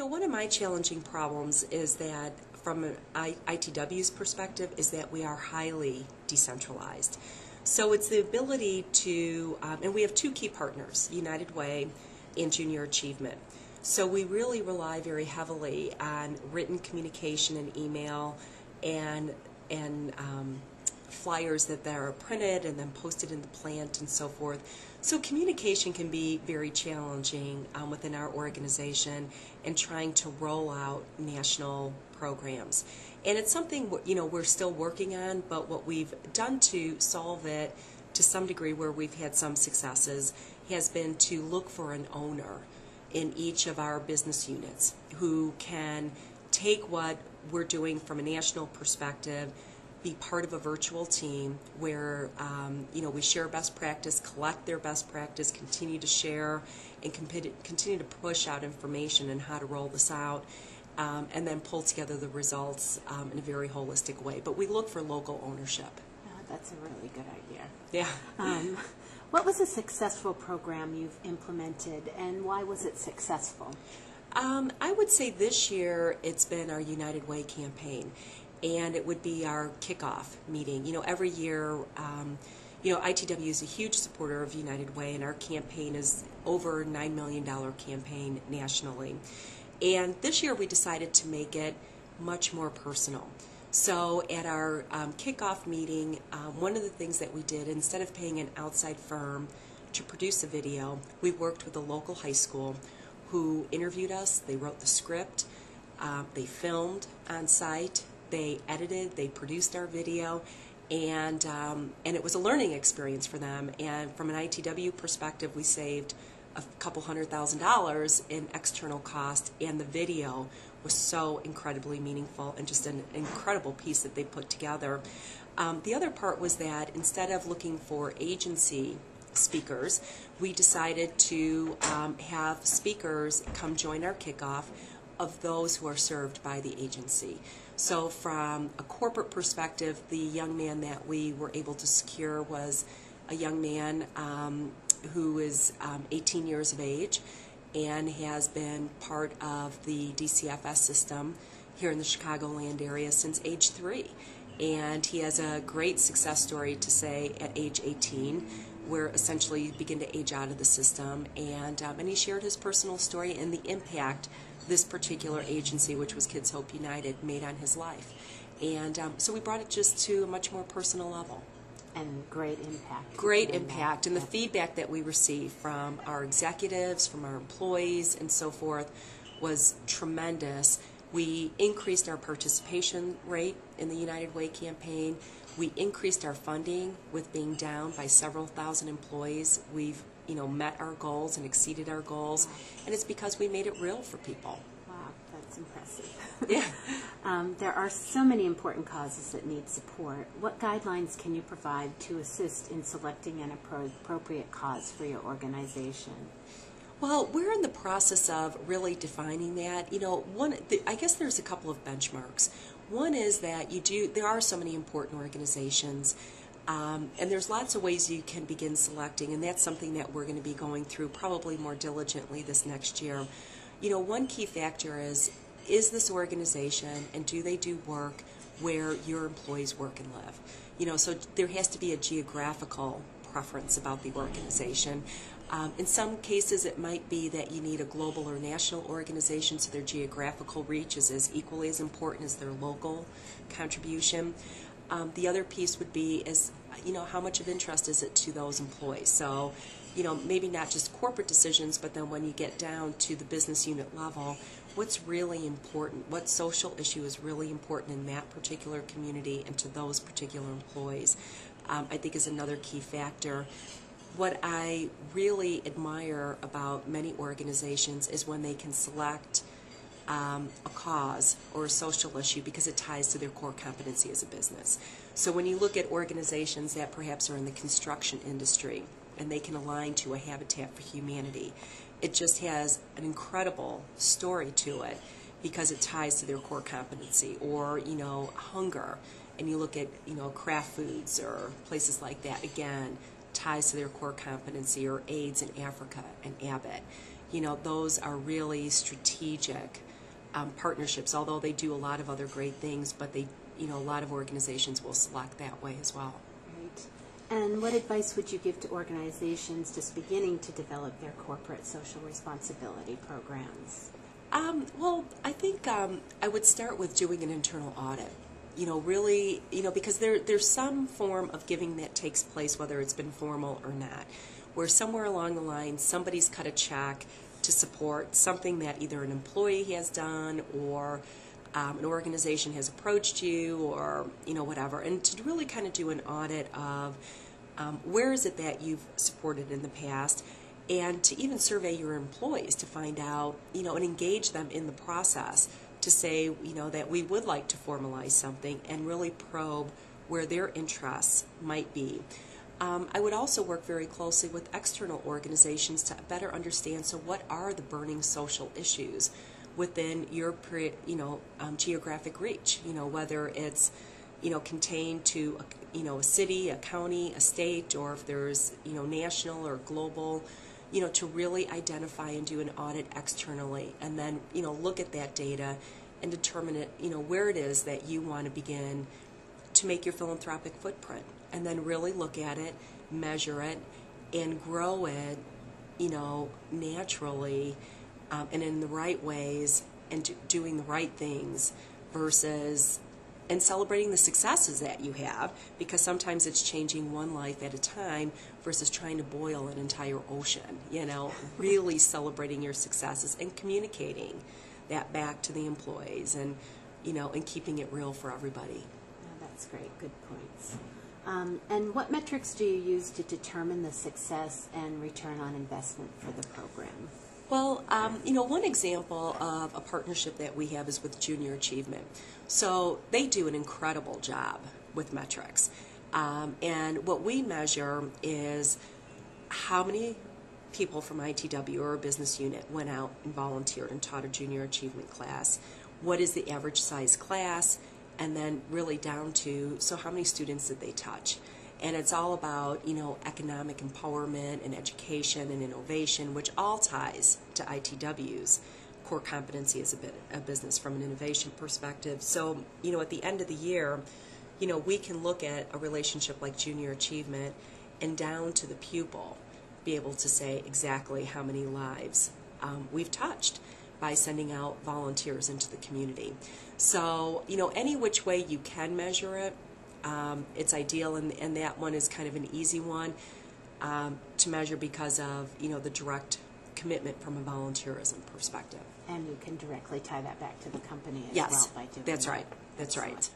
One of my challenging problems is that from an ITW's perspective is that we are highly decentralized. So it's the ability to, and we have two key partners, United Way and Junior Achievement. So we really rely very heavily on written communication and email and flyers that are printed and then posted in the plant and so forth. So communication can be very challenging within our organization and trying to roll out national programs. And it's something we're still working on, but what we've done to solve it to some degree where we've had some successes has been to look for an owner in each of our business units who can take what we're doing from a national perspective, be part of a virtual team where we share best practice, collect their best practice, continue to share, and continue to push out information on how to roll this out, and then pull together the results in a very holistic way. But we look for local ownership. Oh, that's a really good idea. Yeah. What was a successful program you've implemented, and why was it successful? I would say this year it's been our United Way campaign. And it would be our kickoff meeting. Every year, ITW is a huge supporter of United Way, and our campaign is over a $9 million campaign nationally. And this year we decided to make it much more personal. So at our kickoff meeting, one of the things that we did, instead of paying an outside firm to produce a video, we worked with a local high school who interviewed us. They wrote the script. They filmed on site. They edited, they produced our video, and it was a learning experience for them. And from an ITW perspective, we saved a couple $100,000 in external cost, and the video was so incredibly meaningful and just an incredible piece that they put together. The other part was that instead of looking for agency speakers, we decided to have speakers come join our kickoff of those who are served by the agency. So from a corporate perspective, the young man that we were able to secure was a young man who is 18 years of age and has been part of the DCFS system here in the Chicagoland area since age 3. And he has a great success story to say at age 18, where essentially you begin to age out of the system. And he shared his personal story and the impact this particular agency, which was Kids Hope United, made on his life. And so we brought it just to a much more personal level. And great impact. Great impact. And the feedback that we received from our executives, from our employees, and so forth was tremendous. We increased our participation rate in the United Way campaign. We increased our funding with being down by several thousand employees. We've met our goals and exceeded our goals, and it's because we made it real for people. Wow, that's impressive. Yeah. There are so many important causes that need support. What guidelines can you provide to assist in selecting an appropriate cause for your organization? Well, we're in the process of really defining that. I guess there's a couple of benchmarks. One is that there are so many important organizations, and there's lots of ways you can begin selecting, and that's something that we're going to be going through probably more diligently this next year. One key factor is this organization, and do they do work where your employees work and live? So there has to be a geographical preference about the organization. In some cases, it might be that you need a global or national organization, so their geographical reach is as equally as important as their local contribution. The other piece would be how much of interest is it to those employees? So, maybe not just corporate decisions, but then when you get down to the business unit level, what's really important? What social issue is really important in that particular community and to those particular employees? I think is another key factor. What I really admire about many organizations is when they can select a cause or a social issue because it ties to their core competency as a business. So when you look at organizations that perhaps are in the construction industry and they can align to a Habitat for Humanity, it just has an incredible story to it because it ties to their core competency. Or, hunger, and you look at, Kraft Foods or places like that, again, ties to their core competency, or AIDS in Africa and Abbott. those are really strategic partnerships, although they do a lot of other great things, but they, a lot of organizations will select that way as well. Right. And what advice would you give to organizations just beginning to develop their corporate social responsibility programs? Well, I think I would start with doing an internal audit. Really, because there's some form of giving that takes place, whether it's been formal or not, where somewhere along the line somebody's cut a check to support something that either an employee has done or an organization has approached you or, whatever. And to really kind of do an audit of where is it that you've supported in the past, and to even survey your employees to find out, and engage them in the process to say, that we would like to formalize something and really probe where their interests might be. I would also work very closely with external organizations to better understand, so what are the burning social issues within your geographic reach, whether it's, contained to, a city, a county, a state, or if there's, national or global, to really identify and do an audit externally, and then, look at that data and determine it, where it is that you want to begin to make your philanthropic footprint, and then really look at it, measure it, and grow it, naturally, and in the right ways, and doing the right things versus and celebrating the successes that you have, because sometimes it's changing one life at a time versus trying to boil an entire ocean, really celebrating your successes and communicating that back to the employees, and, and keeping it real for everybody. Yeah, that's great. Good points. And what metrics do you use to determine the success and return on investment for the program? Well, one example of a partnership that we have is with Junior Achievement. So they do an incredible job with metrics. And what we measure is how many people from ITW or a business unit went out and volunteered and taught a Junior Achievement class. What is the average size class? And then really down to, so how many students did they touch? And it's all about, economic empowerment and education and innovation, which all ties to ITW's core competency as a business from an innovation perspective. So, at the end of the year, we can look at a relationship like Junior Achievement and down to the pupil, be able to say exactly how many lives we've touched by sending out volunteers into the community. So, any which way you can measure it, it's ideal, and that one is kind of an easy one to measure because of, the direct commitment from a volunteerism perspective. And you can directly tie that back to the company as yes, well by doing that's that. right. That's Excellent. right.